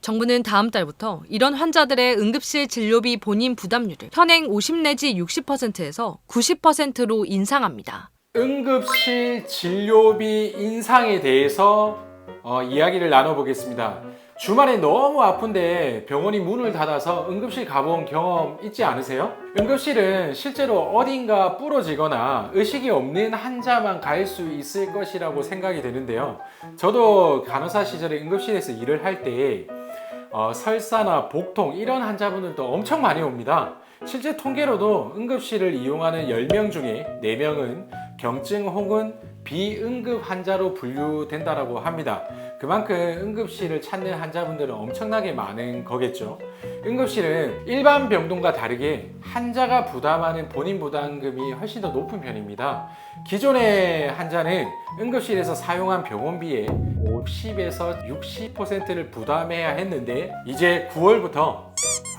정부는 다음 달부터 이런 환자들의 응급실 진료비 본인 부담률을 현행 50 내지 60%에서 90%로 인상합니다. 응급실 진료비 인상에 대해서 이야기를 나눠보겠습니다. 주말에 너무 아픈데 병원이 문을 닫아서 응급실 가본 경험 있지 않으세요? 응급실은 실제로 어딘가 부러지거나 의식이 없는 환자만 갈 수 있을 것이라고 생각이 되는데요. 저도 간호사 시절에 응급실에서 일을 할 때 설사나 복통 이런 환자분들도 엄청 많이 옵니다. 실제 통계로도 응급실을 이용하는 10명 중에 4명은 경증 혹은 비응급 환자로 분류된다고 합니다. 그만큼 응급실을 찾는 환자분들은 엄청나게 많은 거겠죠. 응급실은 일반 병동과 다르게 환자가 부담하는 본인 부담금이 훨씬 더 높은 편입니다. 기존의 환자는 응급실에서 사용한 병원비의 50에서 60%를 부담해야 했는데 이제 9월부터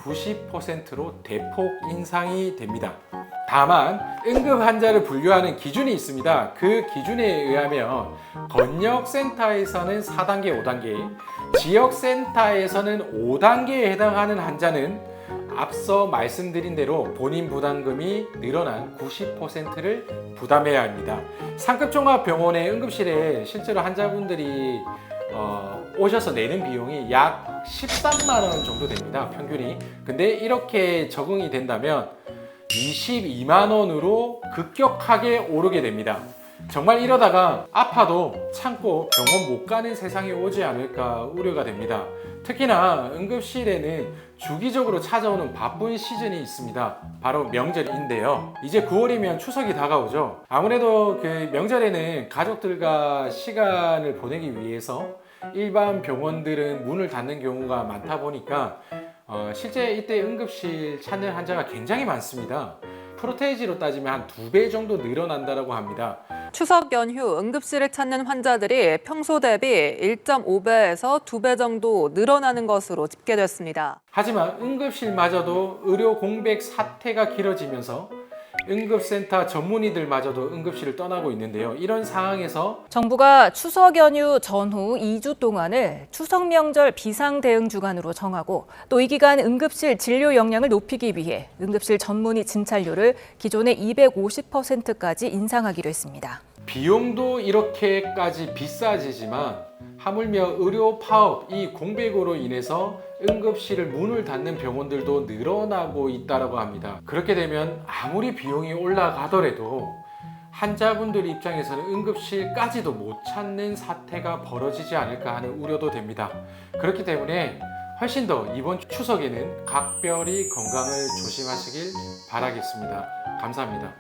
90%로 대폭 인상이 됩니다. 다만 응급 환자를 분류하는 기준이 있습니다. 그 기준에 의하면 건역센터에서는 4단계, 5단계, 지역센터에서는 5단계에 해당하는 환자는 앞서 말씀드린 대로 본인 부담금이 늘어난 90%를 부담해야 합니다. 상급종합병원의 응급실에 실제로 환자분들이 오셔서 내는 비용이 약 13만 원 정도 됩니다. 평균이. 근데 이렇게 적응이 된다면 22만 원으로 급격하게 오르게 됩니다. 정말 이러다가 아파도 참고 병원 못 가는 세상이 오지 않을까 우려가 됩니다. 특히나 응급실에는 주기적으로 찾아오는 바쁜 시즌이 있습니다. 바로 명절인데요. 이제 9월이면 추석이 다가오죠. 아무래도 그 명절에는 가족들과 시간을 보내기 위해서 일반 병원들은 문을 닫는 경우가 많다 보니까 실제 이때 응급실 찾는 환자가 굉장히 많습니다. 프로테이지로 따지면 한 2배 정도 늘어난다고 합니다. 추석 연휴 응급실을 찾는 환자들이 평소 대비 1.5배에서 2배 정도 늘어나는 것으로 집계됐습니다. 하지만 응급실마저도 의료 공백 사태가 길어지면서 응급센터 전문의들마저도 응급실을 떠나고 있는데요. 이런 상황에서 정부가 추석 연휴 전후 2주 동안을 추석 명절 비상 대응 주간으로 정하고 또 이 기간 응급실 진료 역량을 높이기 위해 응급실 전문의 진찰료를 기존의 250%까지 인상하기로 했습니다. 비용도 이렇게까지 비싸지지만 하물며 의료 파업, 이 공백으로 인해서 응급실을 문을 닫는 병원들도 늘어나고 있다고 합니다. 그렇게 되면 아무리 비용이 올라가더라도 환자분들 입장에서는 응급실까지도 못 찾는 사태가 벌어지지 않을까 하는 우려도 됩니다. 그렇기 때문에 훨씬 더 이번 추석에는 각별히 건강을 조심하시길 바라겠습니다. 감사합니다.